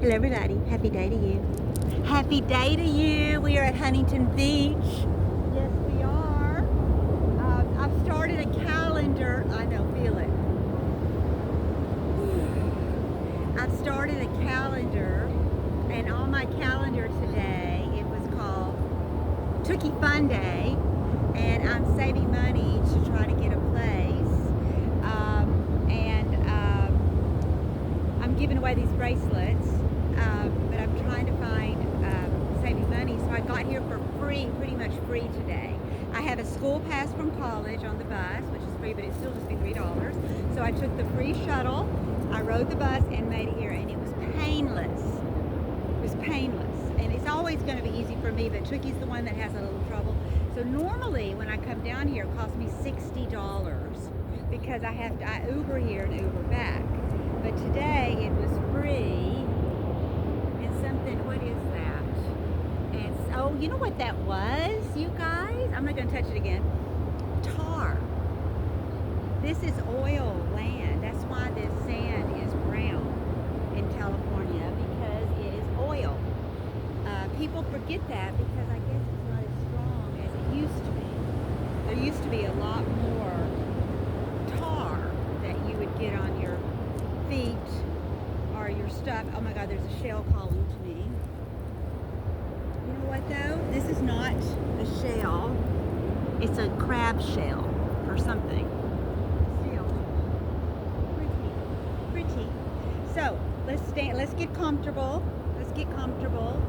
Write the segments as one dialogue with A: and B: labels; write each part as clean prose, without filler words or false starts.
A: Hello everybody, happy day to you. Happy day to you. We are at Huntington Beach. Yes, we are. I've started a calendar. I know, feel it. I've started a calendar, and on my calendar today, it was called Tookie Fun Day, and I'm saving money to try to get a place. I'm giving away these bracelets, but I'm trying to find saving money. So I got here for free, pretty much free today. I have a school pass from college on the bus, which is free, but it's still just be $3. So I took the free shuttle, I rode the bus and made it here, and it was painless. It was painless. And it's always going to be easy for me, but Tookie's the one that has a little trouble. So normally when I come down here, it costs me $60 because I Uber here and Uber back. But today it was free, and something, what is that? And oh, you know what that was, you guys? I'm not going to touch it again. Tar. This is oil land. That's why this sand is brown in California, because it is oil. People forget that because I guess it's not as strong as it used to be. There used to be a lot more tar that you would get on your feet or your stuff. Oh my God, there's a shell calling to me. You know what though? This is not a shell. It's a crab shell or something. Still pretty. So let's get comfortable. Let's get comfortable.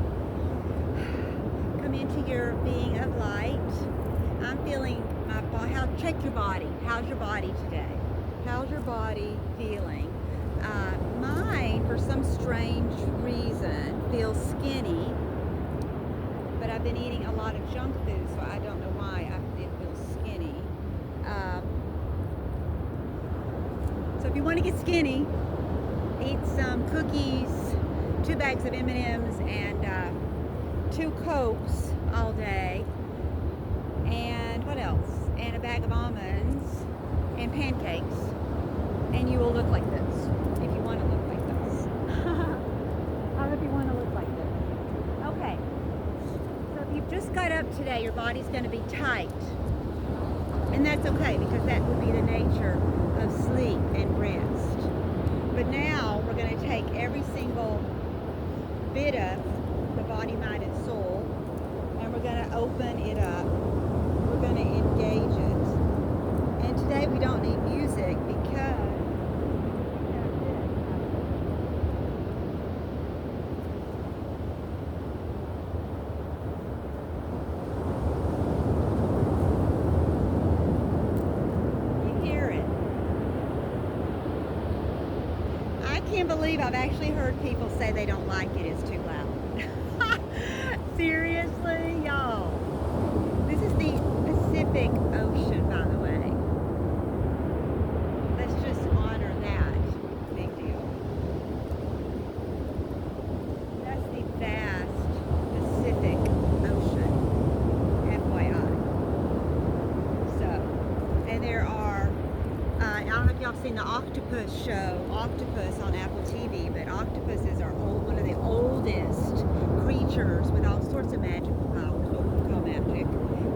A: Come into your being of light. I'm feeling my body. Check your body. How's your body today? How's your body feeling? Mine, for some strange reason, feels skinny, but I've been eating a lot of junk food, so I don't know why it feels skinny. So if you want to get skinny, eat some cookies, 2 bags of M&Ms, and 2 Cokes all day, and what else? And a bag of almonds and pancakes, and you will look like this. If you want to look like this. I hope you want to look like this. Okay. So if you've just got up today, your body's going to be tight. And that's okay, because that would be the nature of sleep and rest. But now we're going to take every single bit of the body, mind, and soul, and we're going to open it up. We're going to engage it. And today we don't need music because I can't believe I've actually heard people say they don't like it. It's too loud. Seriously, y'all. This is the Pacific Ocean, by the way. Let's just honor that. Big deal. That's the vast Pacific Ocean. FYI. So, and there are I don't know if y'all have seen the octopus show, Octopus, on Apple TV, but octopuses are one of the oldest creatures with all sorts of magical powers, what we call magic,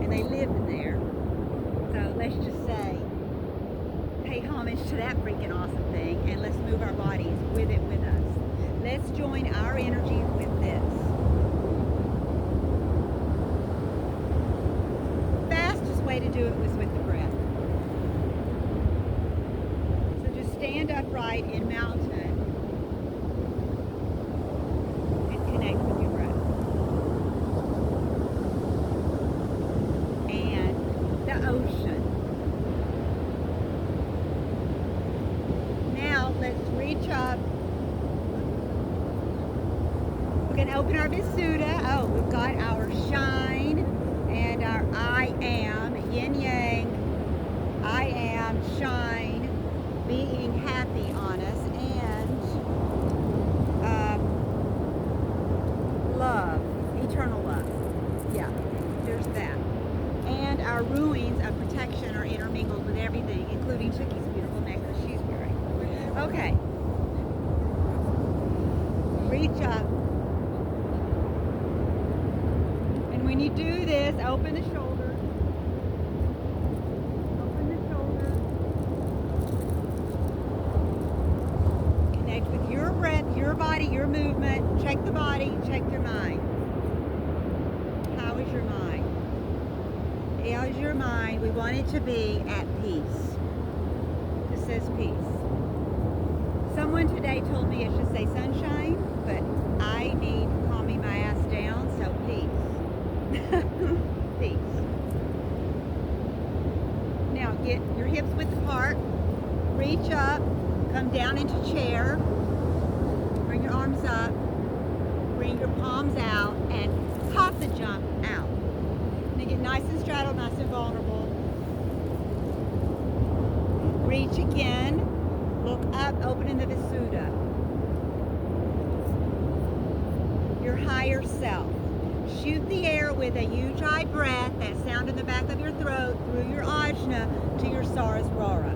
A: and they live in there. So let's just say, pay homage to that freaking awesome thing, and let's move our bodies with it with us. Let's join our energies with this. Fastest way to do it was with the breath. Stand upright in mountain and connect with your breath. And the ocean. Now let's reach up. We're going to open our Visuddha. Oh, we've got our shine and our I am, yin yang, I am, shine, being happy on us, and love, eternal love. Yeah, there's that. And our ruins of protection are intermingled with everything, including Tookie's beautiful necklace she's wearing. Okay. reach up. And when you do this, open the shoulders. Open the shoulders. Connect with your breath, your body, your movement. Check the body, check your mind. How is your mind? How is your mind? We want it to be at peace. This says peace. Someone today told me it should say sunshine, but I need calming my ass down, so peace. Peace. Now get your hips width apart. Reach up. Come down into chair. Bring your arms up. Bring your palms out and pop the jump out. Now get nice and straddled, nice and vulnerable. Reach again. Look up, opening the Visuddha. Your higher self. Shoot the air with a Ujjayi breath, that sound in the back of your throat, through your ajna to your Saraswara.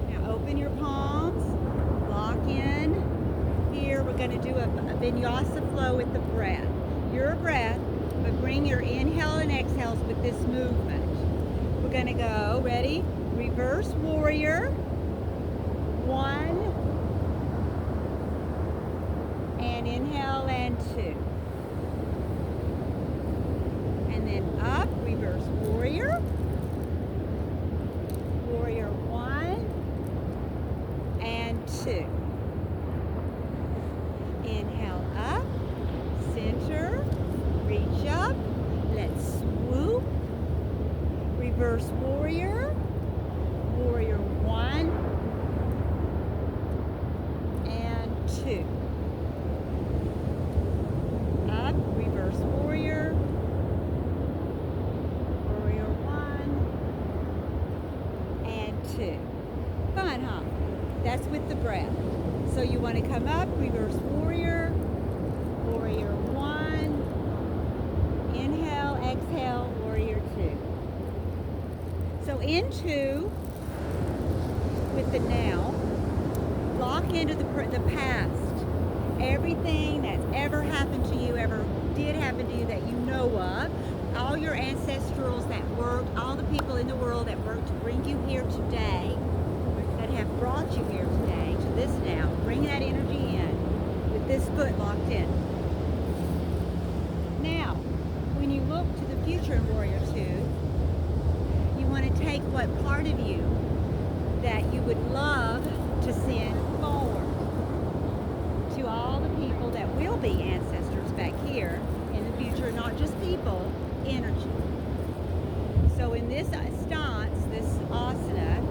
A: Now open your palms, lock in. Here we're going to do a vinyasa flow with the breath. Your breath, but bring your inhale and exhales with this movement. We're going to go, ready? Reverse warrior. 1. And inhale and 2. And then up, reverse warrior. Warrior 1 and 2. Inhale up, center, reach up, let's swoop, reverse warrior, warrior 1 and 2. Up, reverse warrior, warrior 1 and 2. Fun, huh? That's with the breath. So you want to come up, reverse warrior, warrior 1, inhale, exhale, warrior 2. So into, with the now, lock into the past. Everything that's ever happened to you, ever did happen to you that you know of, all your ancestrals that worked, all the people in the world that worked to bring you here today, that have brought you here today, to this now. Bring that energy in with this foot locked in. Now, when you look to the future in Warrior 2, you want to take what part of you that you would love to send forward to all the people that will be ancestors back here in the future, not just people, energy. So in this stance, this asana,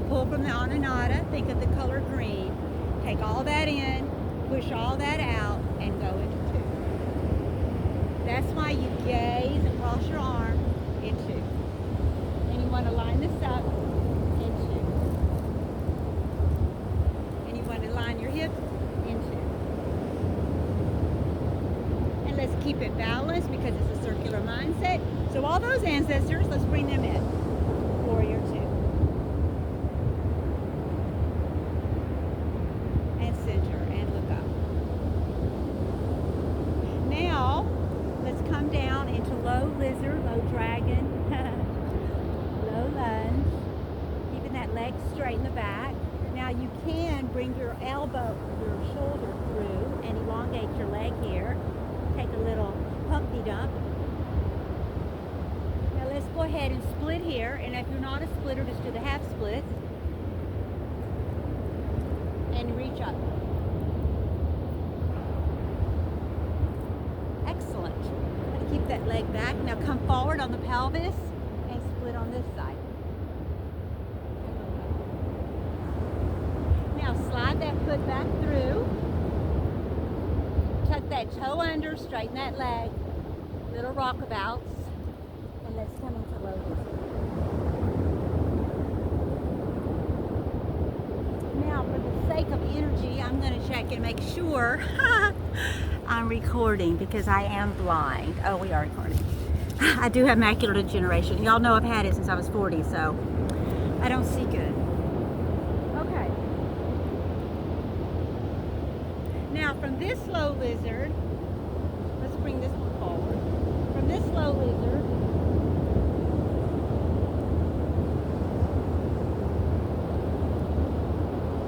A: pull from the Ananata, think of the color green, take all that in, push all that out, and go into 2. That's why you gaze across your arm in 2. And you want to line this up in 2. And you want to line your hips in 2. And let's keep it balanced because it's a circular mindset. So all those ancestors, let's bring them in. Warrior 2. Center and look up. Now, let's come down into low lizard, low dragon, low lunge, keeping that leg straight in the back. Now you can bring your elbow, your shoulder through and elongate your leg here. Take a little humpy dump. Now let's go ahead and split here, and if you're not a splitter, just do the half split. And reach up. Excellent. Keep that leg back. Now come forward on the pelvis and split on this side. Now slide that foot back through. Tuck that toe under, straighten that leg. Little rockabouts. And let's come into low lizard. Now for the sake of energy, I'm going to check and make sure I'm recording because I am blind. Oh, we are recording. I do have macular degeneration. Y'all know I've had it since I was 40, so I don't see good. Okay. Now, from this slow lizard, let's bring this one forward. From this slow lizard,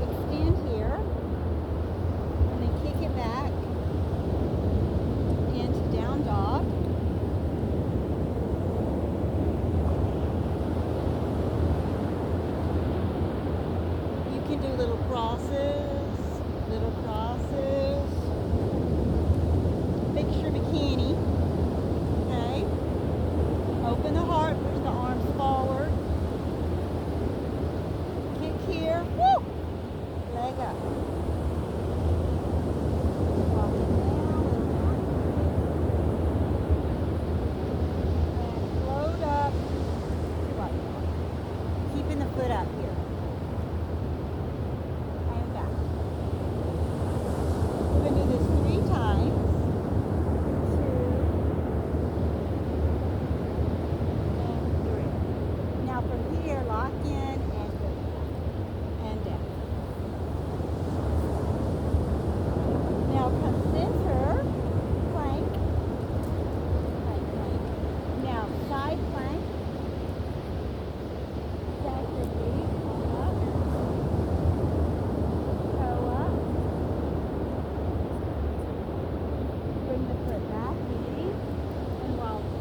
A: extend here, and then kick it back into down dog. You can do little crosses, fix your bikini, okay? Open the heart, push the arms forward. Kick here, woo! Leg up. Walk it down, and float up to right dog. Keeping the foot up here. And back. We're going to do this 3 times. 2 and 3. Now from here, lock in and go down. And down. Now come center, plank. Plank, plank. Now side plank. Stack your feet, arm up. Toe up. Bring the foot back, knee, and wobble.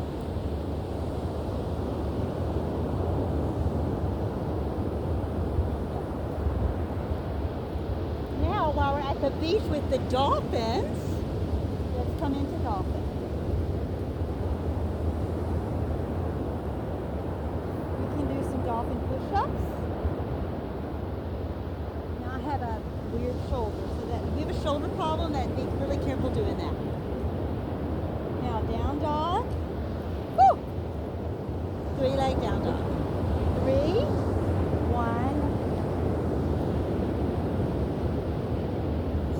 A: Now, while we're at the beach with the dolphins, let's come into dolphin. You can do some dolphin push-ups. Now I have a weird shoulder, so that if you have a shoulder problem, that be really careful doing that. Now down dog. Woo! 3-leg down dog. 3, 1,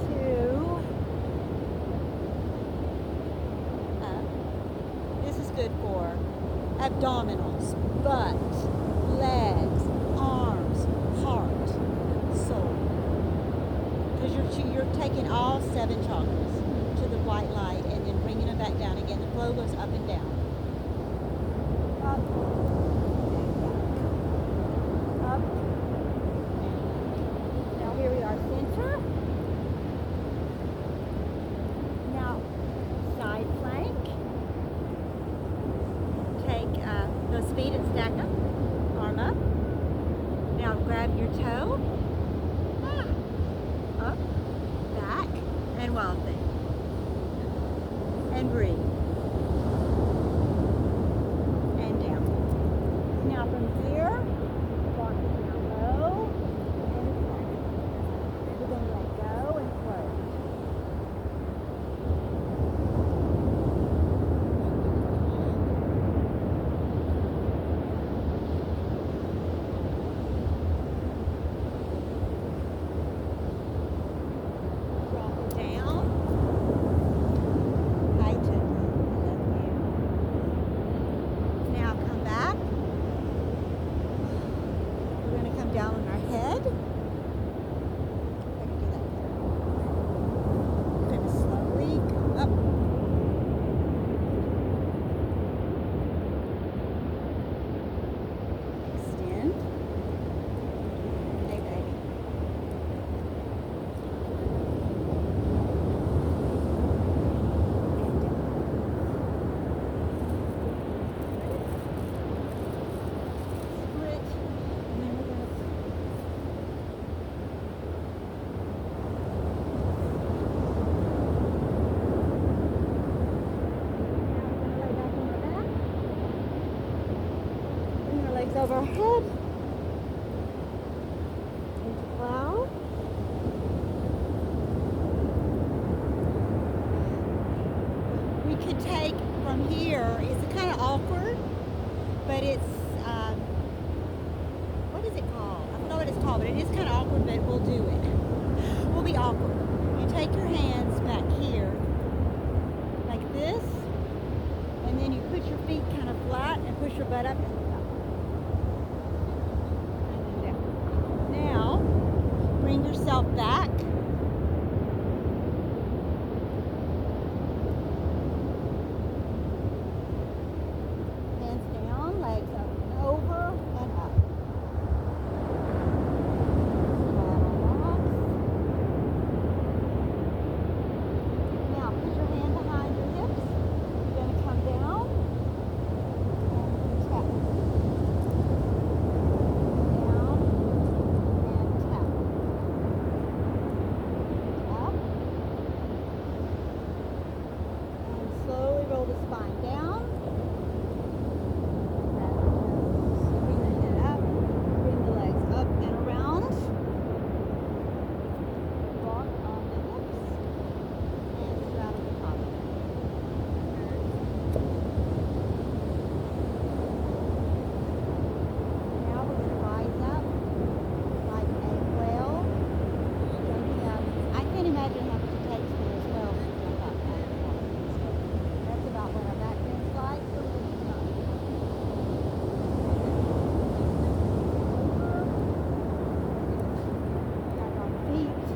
A: 2, up. This is good for abdominals, butt, legs, arms, heart, soul. Because you're taking all 7 chakras to the white light and then bringing them back down again. The flow goes up and down. Up and back. Up and back. Now here we are, center. Now side plank. Take those feet and stack them. Arm up. Now grab your toe. Up, back, and wild thing. And breathe. And down. Now from here, walk it down low and flat. We're going to let go and float. Drop it down. Tighten. Now come back. We're going to come down on our head. I can do that. We're going to slowly come up. Extend. Hey, baby. And down. Split. And then we're going to lay back on our back. Bring our legs over our head. Into cloud. We could take from here, it's kind of awkward, but it's, what is it called? I don't know what it's called, but it is kind of awkward, but we'll do it. will be awkward. You take your hands back here, like this, and then you put your feet kind of flat and push your butt up and down. And then down. Now, bring yourself back. Hands down, legs up and over and up. Now, put your hand behind your hips. You're going to come down and tap. Down and tap. Up. And slowly roll the spine down. Bring the head up. Bring the legs up and around. Walk on the hips. And straddle the top. Now we're going to rise up like a whale, jumping up. I can't imagine how much it takes for those whales to jump up out of the water. That's about what our back bend's like. So we're going to jump. Grab our feet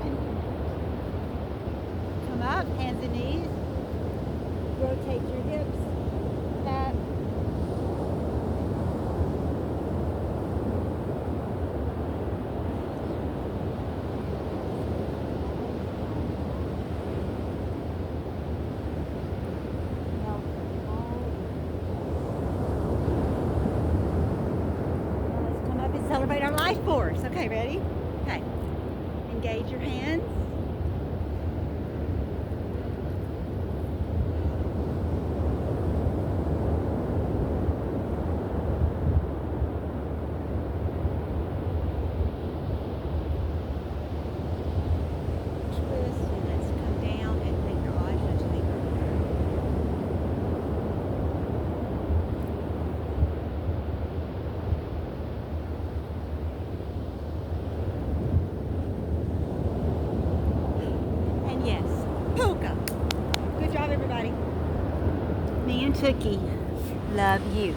A: and come up, hands and knees. Rotate your hips back. Now, let's come up and celebrate our life force. Okay, ready? Okay. Engage your hands. Twist and let's come down and make your eyes touch the ground. And yes, polka. Good job, everybody. Me and Tookie love you.